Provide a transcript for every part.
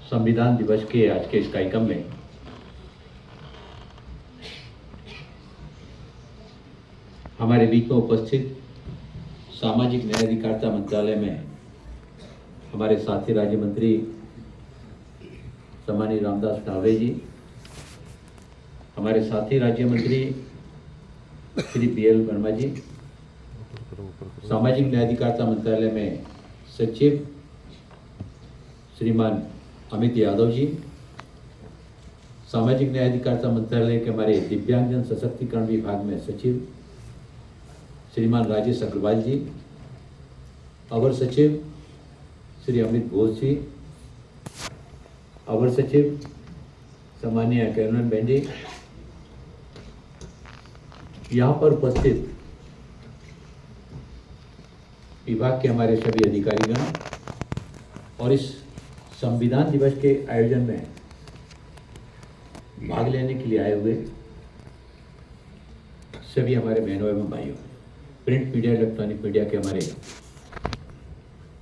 संविधान दिवस के आज के इस कार्यक्रम में हमारे बीच में उपस्थित सामाजिक न्याय अधिकारिता मंत्रालय में हमारे साथी राज्य मंत्री सम्मानीय रामदास अठावले जी, हमारे साथी राज्य मंत्री श्री BL वर्मा जी, सामाजिक न्याय अधिकारिता मंत्रालय में सचिव श्रीमान अमित यादव जी, सामाजिक न्याय अधिकारिता मंत्रालय के हमारे दिव्यांगजन सशक्तिकरण विभाग में सचिव श्रीमान राजेश अग्रवाल जी, अवर सचिव श्री अमित घोष जी, अवर सचिव सम्मानीय कैरन बेन जी, यहाँ पर उपस्थित विभाग के हमारे सभी अधिकारीगण और इस संविधान दिवस के आयोजन में भाग लेने के लिए आए हुए सभी हमारे बहनों एवं भाइयों, प्रिंट मीडिया, इलेक्ट्रॉनिक मीडिया के हमारे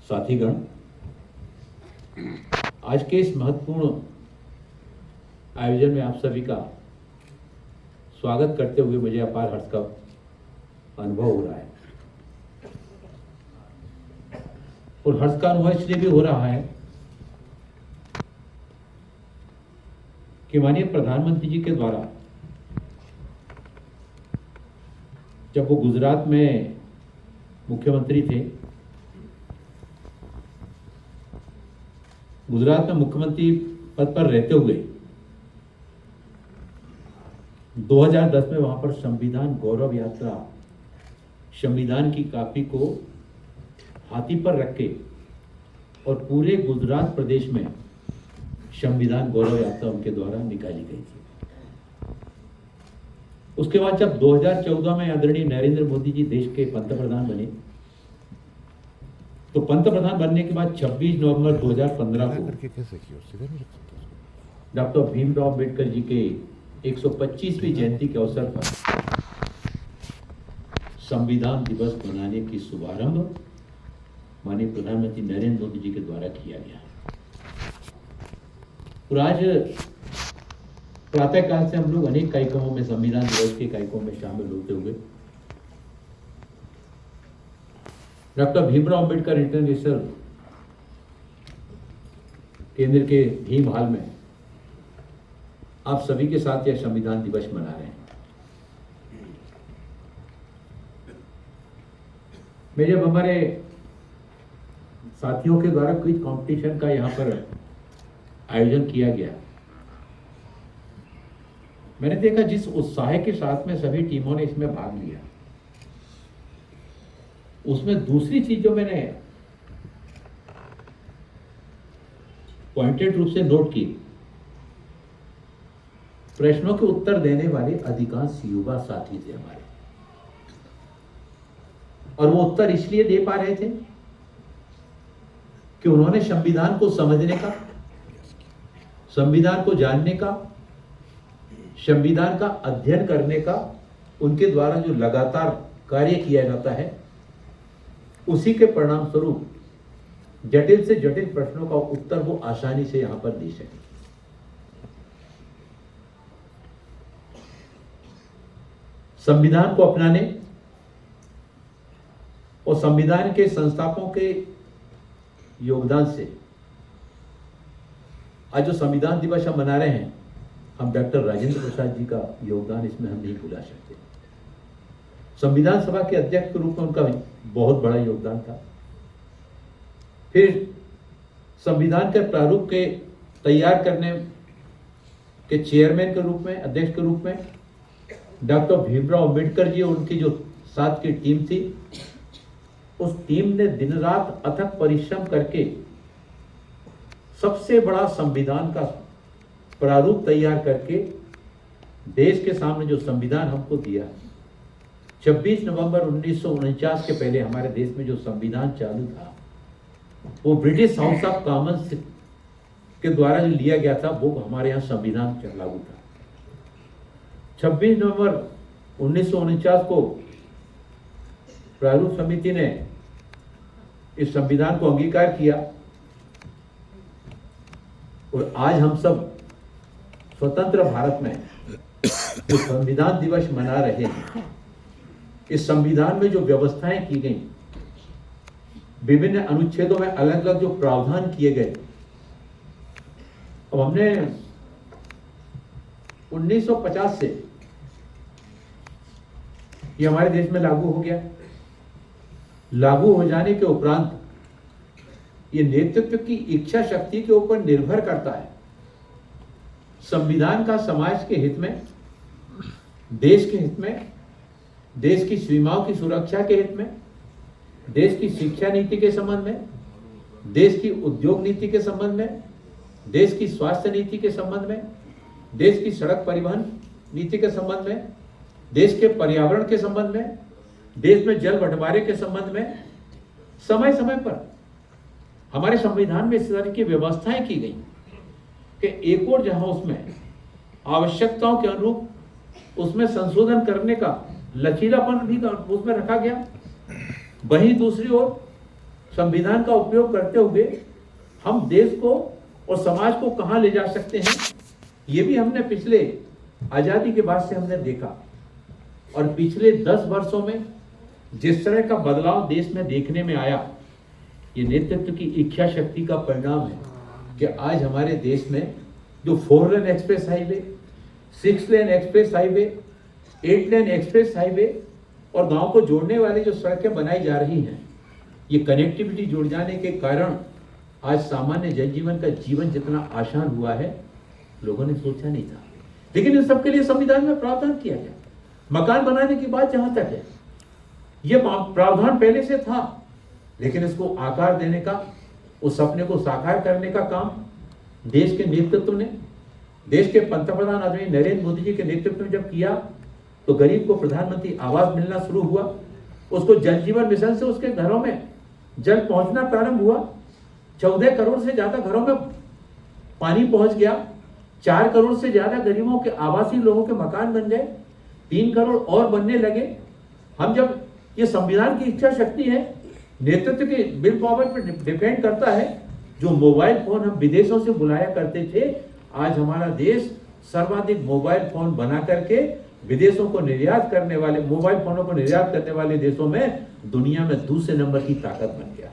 साथीगण, आज के इस महत्वपूर्ण आयोजन में आप सभी का स्वागत करते हुए मुझे अपार हर्ष का अनुभव हो रहा है। और हर्ष का अनुभव इसलिए भी हो रहा है कि माननीय प्रधानमंत्री जी के द्वारा जब वो गुजरात में मुख्यमंत्री थे, गुजरात में मुख्यमंत्री पद पर रहते हुए 2010 में वहां पर संविधान गौरव यात्रा, संविधान की कॉपी को हाथी पर रख के और पूरे गुजरात प्रदेश में संविधान गौरव यात्रा उनके द्वारा निकाली गई थी। उसके बाद जब 2014 में आदरणीय नरेंद्र मोदी जी देश के पंतप्रधान बने, तो पंतप्रधान बनने के बाद 26 नवंबर 2015 को डॉक्टर भीमराव अंबेडकर जी के 125वीं जयंती के अवसर पर संविधान दिवस मनाने की शुभारंभ माननीय प्रधानमंत्री नरेंद्र मोदी जी के द्वारा किया गया। और आज प्रातःकाल से हम लोग अनेक कार्यक्रमों में, संविधान दिवस के कार्यक्रमों में शामिल होते हुए डॉक्टर भीमराव अंबेडकर इंटरनेशनल केंद्र के भीम हॉल में आप सभी के साथ यह संविधान दिवस मना रहे हैं। मैं जब हमारे साथियों के द्वारा क्विज कंपटीशन का यहाँ पर आयोजन किया गया, मैंने देखा जिस उत्साह के साथ में सभी टीमों ने इसमें भाग लिया, उसमें दूसरी चीज जो मैंने पॉइंटेड रूप से नोट की, प्रश्नों के उत्तर देने वाले अधिकांश युवा साथी थे हमारे, और वो उत्तर इसलिए दे पा रहे थे कि उन्होंने संविधान को समझने का, संविधान को जानने का, संविधान का अध्ययन करने का उनके द्वारा जो लगातार कार्य किया जाता है, उसी के परिणाम स्वरूप जटिल से जटिल प्रश्नों का उत्तर वो आसानी से यहां पर दे सके। संविधान को अपनाने और संविधान के संस्थापकों के योगदान से आज जो संविधान दिवस हम मना रहे हैं, हम डॉक्टर राजेंद्र प्रसाद जी का योगदान इसमें हम नहीं भुला सकते। संविधान सभा के अध्यक्ष के रूप में उनका बहुत बड़ा योगदान था। फिर संविधान के प्रारूप के तैयार करने के चेयरमैन के रूप में, अध्यक्ष के रूप में डॉक्टर भीमराव अंबेडकर जी और उनकी जो साथ की टीम थी, उस टीम ने दिन रात अथक परिश्रम करके सबसे बड़ा संविधान का प्रारूप तैयार करके देश के सामने जो संविधान हमको दिया, 26 नवंबर 1949 के पहले हमारे देश में जो संविधान चालू था, वो ब्रिटिश हाउस ऑफ कॉमन्स के द्वारा जो लिया गया था, वो हमारे यहाँ संविधान लागू था। 26 नवंबर 1949 को प्रारूप समिति ने इस संविधान को अंगीकार किया। और आज हम सब स्वतंत्र भारत में जो संविधान दिवस मना रहे हैं, इस संविधान में जो व्यवस्थाएं की गई, विभिन्न अनुच्छेदों में अलग अलग जो प्रावधान किए गए, अब हमने 1950 से ये हमारे देश में लागू हो गया। लागू हो जाने के उपरांत ये नेतृत्व की इच्छा शक्ति के ऊपर निर्भर करता है। संविधान का समाज के हित में, देश के हित में, देश की सीमाओं की सुरक्षा के हित में, देश की शिक्षा नीति के संबंध में, देश की उद्योग नीति के संबंध में, देश की स्वास्थ्य नीति के संबंध में, देश की सड़क परिवहन नीति के संबंध में, देश के पर्यावरण के संबंध में, देश में जल बंटवारे के संबंध में समय समय पर हमारे संविधान में इस तरह की व्यवस्थाएं की गई कि एक और जहां उसमें आवश्यकताओं के अनुरूप उसमें संशोधन करने का लचीलापन भी उसमें रखा गया, वहीं दूसरी ओर संविधान का उपयोग करते हुए हम देश को और समाज को कहां ले जा सकते हैं, ये भी हमने पिछले आजादी के बाद से हमने देखा। और पिछले 10 वर्षों में जिस तरह का बदलाव देश में देखने में आया, ये नेतृत्व की इच्छा शक्ति का परिणाम है कि आज हमारे देश में जो 4 लेन एक्सप्रेस हाईवे, 6 लेन एक्सप्रेस हाईवे, 8 लेन एक्सप्रेस हाईवे और गांव को जोड़ने वाली जो सड़कें बनाई जा रही हैं, ये कनेक्टिविटी जुड़ जाने के कारण आज सामान्य जनजीवन का जीवन जितना आसान हुआ है, लोगों ने सोचा नहीं था। लेकिन इन सबके लिए संविधान में प्रावधान किया गया। मकान बनाने की बात जहां तक है, ये प्रावधान पहले से था, लेकिन इसको आकार देने का, उस सपने को साकार करने का काम देश के नेतृत्व ने, देश के पंतप्रधान आदरणीय नरेंद्र मोदी जी के नेतृत्व में जब किया, तो गरीब को प्रधानमंत्री आवास मिलना शुरू हुआ, उसको जल जीवन मिशन से उसके घरों में जल पहुंचना प्रारंभ हुआ। 14 करोड़ से ज्यादा घरों में पानी पहुंच गया। 4 करोड़ से ज्यादा गरीबों के आवासीय लोगों के मकान बन गए। 3 करोड़ और बनने लगे। हम जब ये संविधान की इच्छा शक्ति है, नेतृत्व के विल पावर पर डिपेंड करता है। जो मोबाइल फोन हम विदेशों से बुलाया करते थे, आज हमारा देश सर्वाधिक मोबाइल फोन बना करके विदेशों को निर्यात करने वाले, मोबाइल फोनों को निर्यात करने वाले देशों में दुनिया में दूसरे नंबर की ताकत बन गया।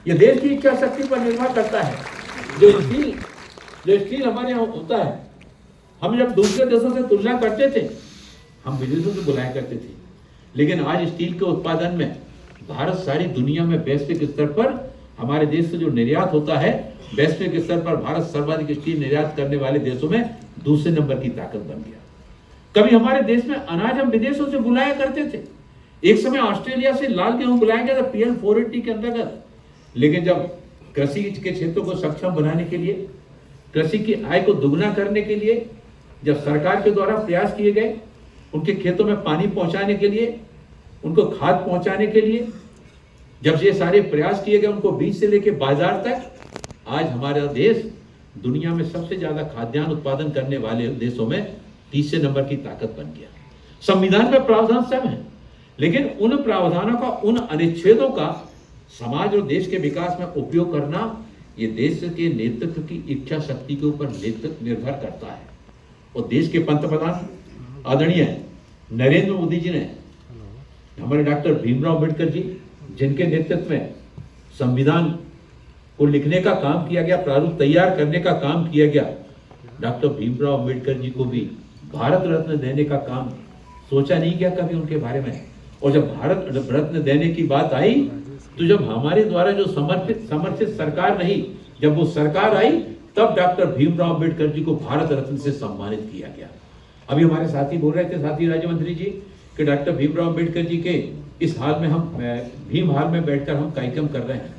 ये देश की इच्छा शक्ति पर निर्भर करता है। जो स्टील हमारे यहाँ होता है, हम जब दूसरे देशों से तुलना करते थे, हम विदेशों से बुलाया करते थे, लेकिन आज स्टील के उत्पादन में भारत सारी दुनिया में वैश्विक स्तर पर, हमारे देश से जो निर्यात होता है, वैश्विक स्तर पर भारत सर्वाधिक स्टील निर्यात करने वाले देशों में दूसरे नंबर की ताकत बन गया। कभी हमारे देश में अनाज हम विदेशों से बुलाया करते थे। एक समय ऑस्ट्रेलिया से लाल गेहूं बुलाया गया था PL 480 के अंतर्गत। लेकिन जब कृषि के क्षेत्रों को सक्षम बनाने के लिए, कृषि की आय को दुगना करने के लिए जब सरकार के द्वारा प्रयास किए गए, उनके खेतों में पानी पहुंचाने के लिए, उनको खाद पहुंचाने के लिए जब ये सारे प्रयास किए गए, उनको बीज से लेकर बाजार तक, आज हमारा देश दुनिया में सबसे ज्यादा खाद्यान्न उत्पादन करने वाले देशों में तीसरे नंबर की ताकत बन गया। संविधान में प्रावधान सब है, लेकिन उन प्रावधानों का, उन अनुच्छेदों का समाज और देश के विकास में उपयोग करना, ये देश के नेतृत्व की इच्छा शक्ति के ऊपर निर्भर करता है। और देश के पंतप्रधान आदरणीय नरेंद्र मोदी जी ने, हमारे डॉक्टर भीमराव अम्बेडकर जी, जिनके नेतृत्व में संविधान को लिखने का काम किया गया, प्रारूप तैयार करने का काम किया गया, डॉक्टर भीमराव अम्बेडकर जी को भी भारत रत्न देने का काम सोचा नहीं गया कभी उनके बारे में। और जब भारत रत्न देने की बात आई, तो जब हमारे द्वारा जो समर्थित सरकार रही, जब वो सरकार आई, तब डॉक्टर भीमराव अम्बेडकर जी को भारत रत्न से सम्मानित किया गया। अभी हमारे साथी बोल रहे थे, साथी राज्य मंत्री जी, कि डॉक्टर भीमराव अम्बेडकर जी के इस हाल में हम भीम हाल में बैठकर हम कार्यक्रम कर रहे हैं।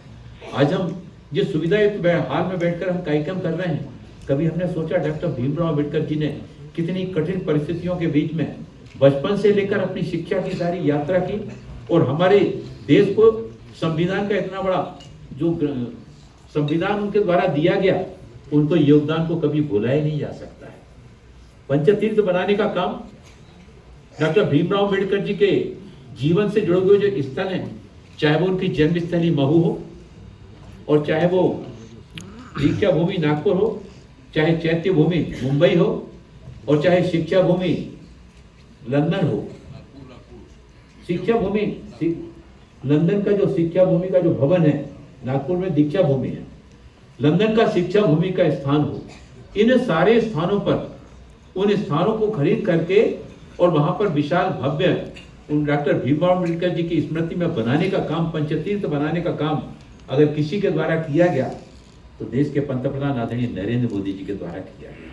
आज हम जिस सुविधायुक्त हाल में बैठकर हम कार्यक्रम कर रहे हैं, कभी हमने सोचा डॉक्टर भीमराव अम्बेडकर जी ने कितनी कठिन परिस्थितियों के बीच में बचपन से लेकर अपनी शिक्षा की सारी यात्रा की, और हमारे देश को संविधान का इतना बड़ा जो संविधान उनके द्वारा दिया गया, उनको योगदान को कभी भुलाया ही नहीं जा सकता है। पंचतीर्थ बनाने का काम डॉक्टर भीमराव अम्बेडकर जी के जीवन से जुड़े हुए जो स्थल हैं, चाहे वो उनकी जन्मस्थली महू हो, और चाहे वो दीक्षा भूमि नागपुर हो, चाहे चैत्य भूमि मुंबई हो और चाहे शिक्षा भूमि लंदन हो। शिक्षा भूमि लंदन का जो शिक्षा भूमि का जो भवन है, नागपुर में दीक्षा भूमि है, लंदन का शिक्षा भूमि का स्थान हो, इन सारे स्थानों पर उन स्थानों को खरीद करके और वहां पर विशाल भव्य उन डॉक्टर भीमराव अम्बेडकर जी की स्मृति में बनाने का काम, पंचतीर्थ बनाने का काम अगर किसी के द्वारा किया गया तो देश के पंतप्रधान आदरणीय नरेंद्र मोदी जी के द्वारा किया गया।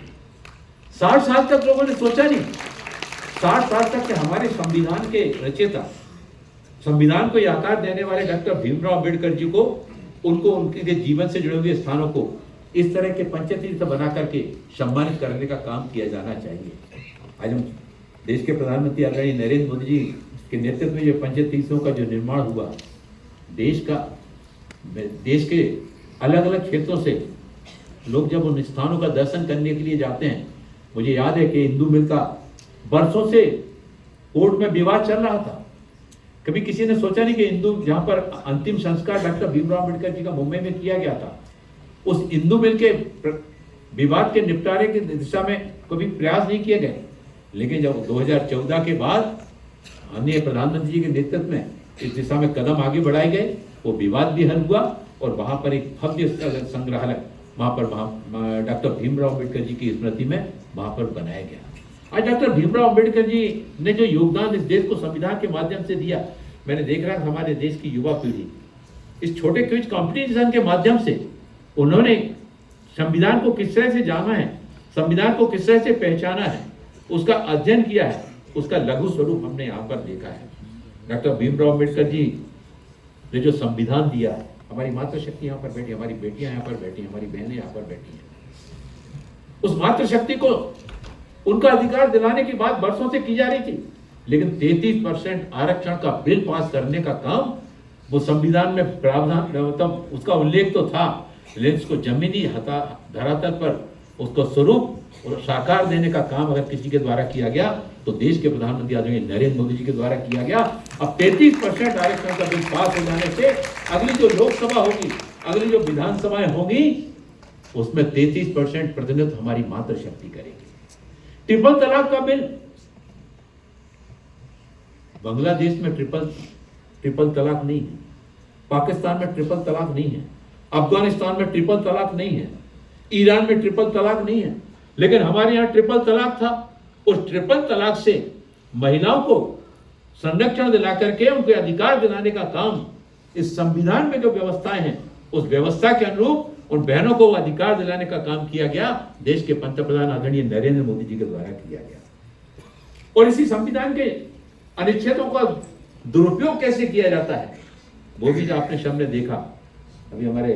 60 साल तक लोगों ने सोचा नहीं, 60 साल तक के हमारे संविधान के रचयिता, संविधान को आकार देने वाले डॉक्टर भीमराव अम्बेडकर जी को, उनको उनके जीवन से जुड़े हुए स्थानों को इस तरह के पंचतीर्थ बना करके सम्मानित करने का काम किया जाना चाहिए। आज हम देश के प्रधानमंत्री आदरणीय नरेंद्र मोदी जी के नेतृत्व में जो पंचतीर्थों का जो निर्माण हुआ, देश के अलग अलग क्षेत्रों से लोग जब उन स्थानों का दर्शन करने के लिए जाते हैं, मुझे याद है कि हिंदू मिल का बरसों से कोर्ट में विवाद चल रहा था। कभी किसी ने सोचा नहीं कि हिंदू, जहां पर अंतिम संस्कार डॉक्टर भीमराव अम्बेडकर जी का मुंबई में किया गया था, उस हिंदू मिल के विवाद के निपटारे की दिशा में कभी प्रयास नहीं किए गए। लेकिन जब 2014 के बाद माननीय प्रधानमंत्री जी के नेतृत्व में इस दिशा में कदम आगे बढ़ाए गए, वो विवाद भी हल हुआ और वहां पर एक भव्य संग्रहालय वहां पर डॉक्टर भीमराव अम्बेडकर जी की स्मृति में वहां पर बनाया गया। आज डॉक्टर भीमराव अम्बेडकर जी ने जो योगदान इस देश को संविधान के माध्यम से दिया, मैंने देख रहा था हमारे देश की युवा पीढ़ी इस छोटे क्विज कॉम्पिटिशन के माध्यम से उन्होंने संविधान को किस तरह से जाना है, संविधान को किस तरह से पहचाना है, उसका अध्ययन किया है, उसका लघु स्वरूप हमने यहाँ पर देखा है। डॉक्टर भीमराव अम्बेडकर जी ने जो संविधान दिया है, हमारी मातृशक्ति यहाँ पर बैठी, हमारी बेटियां यहाँ पर बैठी, हमारी बहनें यहाँ पर बैठी हैं, उस मातृशक्ति को उनका अधिकार दिलाने की बात वर्षों से की जा रही थी, लेकिन 33% आरक्षण का बिल पास करने का काम वो संविधान में प्रावधान, मतलब उसका उल्लेख तो था, लेकिन उसको जमीनी धरातल पर उसको स्वरूप और साकार देने का काम अगर किसी के द्वारा किया गया तो देश के प्रधानमंत्री आदरणीय नरेंद्र मोदी जी के द्वारा किया गया। अब 33% आरक्षण का बिल पास हो जाने से अगली जो लोकसभा होगी, अगली जो विधानसभाएं होंगी, उसमें 33% प्रतिनिधित्व हमारी मातृशक्ति करेगी। ट्रिपल तलाक का बिल, बांग्लादेश में ट्रिपल तलाक नहीं है, पाकिस्तान में ट्रिपल तलाक नहीं है, अफगानिस्तान में ट्रिपल तलाक नहीं है, ईरान में ट्रिपल तलाक नहीं है, लेकिन हमारे यहाँ ट्रिपल तलाक था। उस ट्रिपल तलाक से महिलाओं को संरक्षण दिला करके उनके अधिकार दिलाने का काम इस संविधान में जो व्यवस्थाएं हैं, उस व्यवस्था के अनुरूप उन बहनों को अधिकार दिलाने का काम किया गया, देश के पंतप्रधान आदरणीय नरेंद्र मोदी जी के द्वारा किया गया। और इसी संविधान के अनुच्छेदों का दुरुपयोग कैसे किया जाता है, वो भी जो आपने सामने देखा। अभी हमारे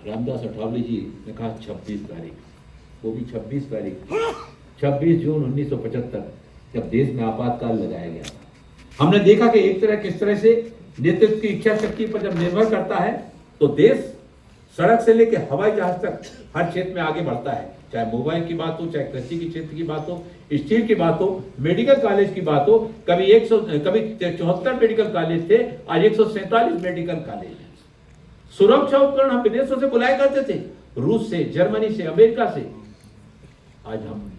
रामदास अठावले जी ने कहा 26 तारीख, वो भी 26 तारीख 26 जून 1975 जब देश में आपातकाल लगाया गया था। हमने देखा कि एक तरह किस तरह से नेतृत्व की इच्छा शक्ति पर जब निर्भर करता है तो देश सड़क से लेकर हवाई जहाज तक हर क्षेत्र में आगे बढ़ता है, चाहे मोबाइल की बात हो, चाहे कृषि के क्षेत्र की बात हो, स्टील की बात हो, मेडिकल कॉलेज की बात हो। कभी 74 मेडिकल कॉलेज थे, आज 147 मेडिकल कॉलेज है। सुरक्षा उपकरण हम विदेशों से बुलाए करते थे, रूस से, जर्मनी से, अमेरिका से। आज हम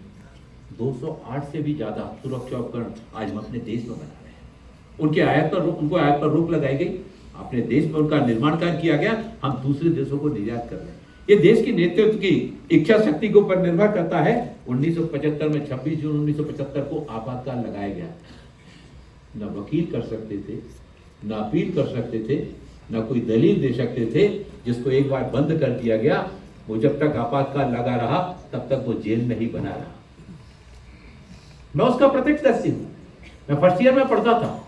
208 से भी ज्यादा सुरक्षा उपकरण आज हम अपने देश में बना रहे हैं। उनके आयात पर रोक लगाई गई, अपने देश में उनका निर्माण कार्य किया गया, हम दूसरे देशों को निर्यात कर रहे हैं। ये देश की नेतृत्व की इच्छा शक्ति के ऊपर निर्भर करता है। 1975 में 26 जून 1975 को आपातकाल लगाया गया। न वकील कर सकते थे, न अपील कर सकते थे, न कोई दलील दे सकते थे। जिसको एक बार बंद कर दिया गया, वो जब तक आपातकाल लगा रहा तब तक वो जेल में ही बना रहा। मैं उसका प्रत्यक्षदर्शी हूं। मैं फर्स्ट ईयर में पढ़ता था।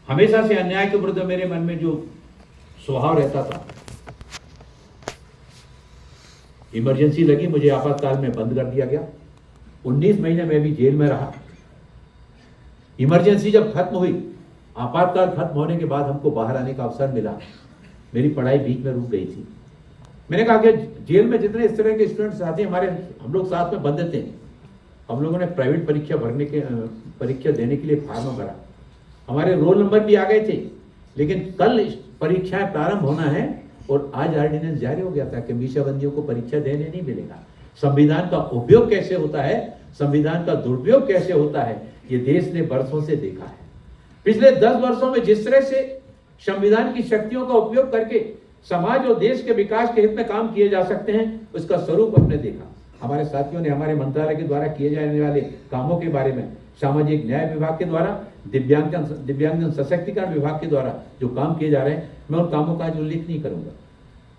हमेशा से अन्याय के विरुद्ध मेरे मन में जो स्वभाव रहता था। इमरजेंसी लगी, मुझे आपातकाल में बंद कर दिया गया। 19 महीने मैं भी जेल में रहा। इमरजेंसी जब खत्म हुई, आपातकाल खत्म होने के बाद हमको बाहर आने का अवसर मिला। मेरी पढ़ाई बीच में रुक गई थी। मैंने कहा कि जेल में जितने इस तरह के स्टूडेंट्स आते हैं, हम लोग साथ में बंद थे। हम लोगों ने प्राइवेट परीक्षा देने के लिए फार्म भरा। हमारे रोल नंबर भी आ गए थे, लेकिन कल परीक्षाएं प्रारंभ होना है और आज ऑर्डिनेंस जारी हो गया था कि मीशाबंदियों को परीक्षा देने नहीं मिलेगा। संविधान का उपयोग कैसे होता है, संविधान का दुरुपयोग कैसे होता है, ये देश ने बरसों से देखा है। पिछले 10 वर्षों में जिस तरह से संविधान की शक्तियों का उपयोग करके समाज और देश के विकास के हित में काम किए जा सकते हैं, उसका स्वरूप हमने देखा। हमारे साथियों ने हमारे मंत्रालय के द्वारा किए जाने वाले कामों के बारे में, सामाजिक न्याय विभाग के द्वारा, दिव्यांगजन सशक्तिकरण विभाग के द्वारा जो काम किए जा रहे हैं, मैं उन कामों का आज उल्लेख नहीं करूंगा,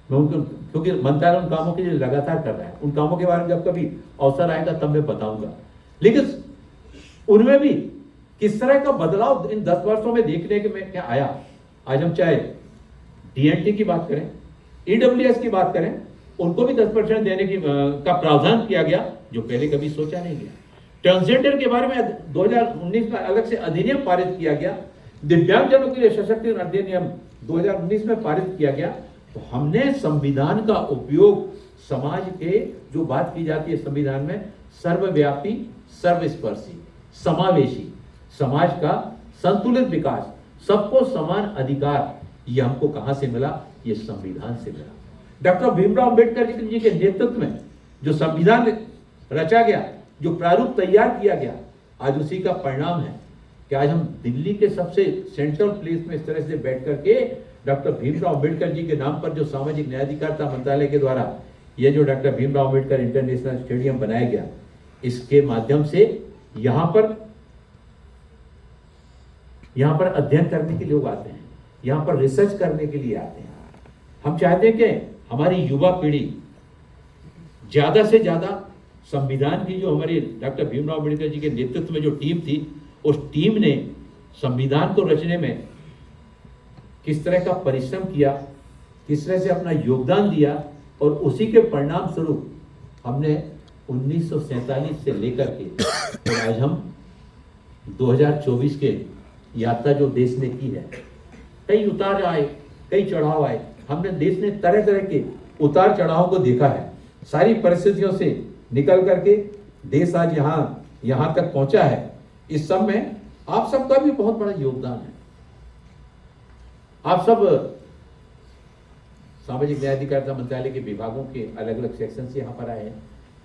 मैं उनको, क्योंकि मंत्रालय उन कामों के लिए लगातार कर रहा है। उन कामों के बारे में जब कभी अवसर आएगा तब मैं बताऊंगा। लेकिन उनमें भी किस तरह का बदलाव इन 10 वर्षों में देखने के में क्या आया। आज हम चाहे डीएनटी की बात करें, ईडब्ल्यूएस की बात करें, उनको भी 10% देने की का प्रावधान किया गया, जो पहले कभी सोचा नहीं गया। ट्रांसजेंडर के बारे में 2019 में अलग से अधिनियम पारित किया गया। दिव्यांगजनों के लिए सशक्तिकरण अधिनियम 2019 में पारित किया गया। तो हमने संविधान का उपयोग समाज के, जो बात की जाती है संविधान में, सर्वव्यापी, सर्वस्पर्शी, समावेशी समाज का संतुलित विकास, सबको समान अधिकार, ये हमको कहां से मिला? ये संविधान से मिला। डॉक्टर भीमराव अंबेडकर जी के नेतृत्व में जो संविधान रचा गया, जो प्रारूप तैयार किया गया, आज उसी का परिणाम है कि आज हम दिल्ली के सबसे सेंट्रल प्लेस में इस तरह से बैठ करके डॉक्टर भीमराव अंबेडकर जी के नाम पर जो सामाजिक न्याय अधिकारिता मंत्रालय के द्वारा ये जो doctor Bhimrao Ambedkar international stadium बनाया गया, इसके माध्यम से यहां पर अध्ययन करने के लोग आते हैं, यहां पर रिसर्च करने के लिए आते हैं। हम चाहते हैं कि हमारी युवा पीढ़ी ज्यादा से ज्यादा संविधान की, जो हमारी डॉक्टर भीमराव अंबेडकर जी के नेतृत्व में जो टीम थी, उस टीम ने संविधान को रचने में किस तरह का परिश्रम किया, किस तरह से अपना योगदान दिया, और उसी के परिणाम स्वरूप हमने 1947 से लेकर के और आज हम 2024 के यात्रा जो देश ने की है, कई उतार आए, कई चढ़ाव आए। हमने देश ने तरह तरह के उतार चढ़ाव को देखा है। सारी परिस्थितियों से निकल करके देश आज यहां तक पहुंचा है। इस सब में आप सबका भी बहुत बड़ा योगदान है। आप सब सामाजिक न्याय अधिकारिता मंत्रालय के विभागों के अलग अलग सेक्शन से यहाँ पर आए हैं।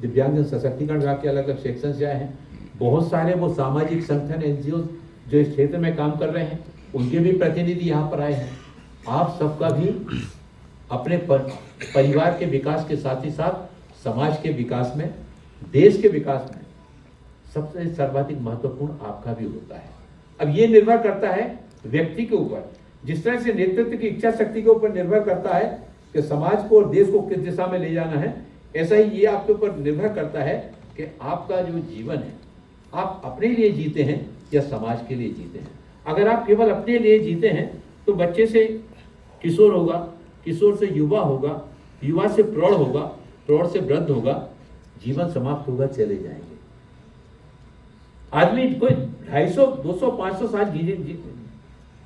दिव्यांगजन सशक्तिकरण विभाग के अलग अलग सेक्शन से आए हैं। बहुत सारे वो सामाजिक संगठन, एनजीओ जो इस क्षेत्र में काम कर रहे हैं, उनके भी प्रतिनिधि यहाँ पर आए हैं। आप सबका भी अपने परिवार के विकास के साथ ही साथ समाज के विकास में, देश के विकास में सबसे सर्वाधिक महत्वपूर्ण आपका भी होता है। अब ये निर्भर करता है व्यक्ति के ऊपर, जिस तरह से नेतृत्व की इच्छा शक्ति के ऊपर निर्भर करता है कि समाज को और देश को किस दिशा में ले जाना है, ऐसा ही ये आपके ऊपर निर्भर करता है कि आपका जो जीवन है, आप अपने लिए जीते हैं या समाज के लिए जीते हैं। अगर आप केवल अपने लिए जीते हैं तो बच्चे से किशोर होगा, किशोर से युवा होगा, युवा से प्रौढ़ होगा, प्रौढ़ से वृद्ध होगा, जीवन समाप्त होगा, चले जाएंगे। आदमी कोई 250, 200, 500 साल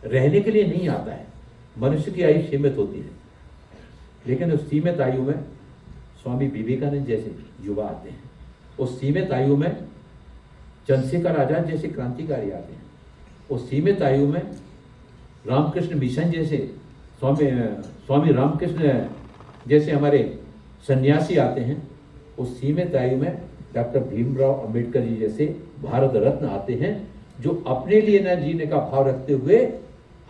रहने के लिए नहीं आता है। मनुष्य की आयु सीमित होती है, लेकिन उस सीमित आयु में स्वामी विवेकानंद जैसे युवा आते हैं। उस सीमित आयु में चंद्रशेखर आजाद जैसे क्रांतिकारी आते हैं। उस सीमित आयु में रामकृष्ण मिशन जैसे स्वामी रामकृष्ण जैसे हमारे सन्यासी आते हैं। उस सीमित आयु में डॉक्टर भीमराव अंबेडकर जी जैसे भारत रत्न आते हैं, जो अपने लिए न जीने का भाव रखते हुए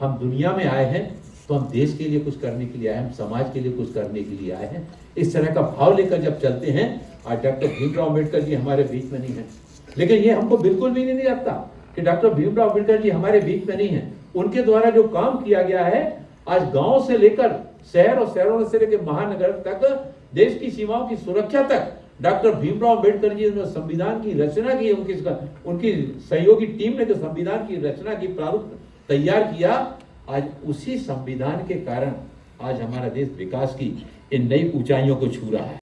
हम दुनिया में आए हैं तो हम देश के लिए कुछ करने के लिए आए हैं, हम समाज के लिए कुछ करने के लिए आए हैं। इस तरह का भाव लेकर जब चलते हैं, आज डॉक्टर भीमराव अंबेडकर जी हमारे बीच में नहीं है, लेकिन ये हमको बिल्कुल भी नहीं लगता कि डॉक्टर भीमराव अंबेडकर जी हमारे बीच में नहीं है। उनके द्वारा जो काम किया गया है, आज गांव से लेकर शहर और शहरों से लेकर महानगर तक, देश की सीमाओं की सुरक्षा तक डॉक्टर भीमराव अंबेडकर जी ने संविधान की रचना की। उनकी सहयोगी टीम ने जो संविधान की रचना की, प्रारूप तैयार किया, आज उसी संविधान के कारण आज हमारा देश विकास की इन नई ऊंचाइयों को छू रहा है।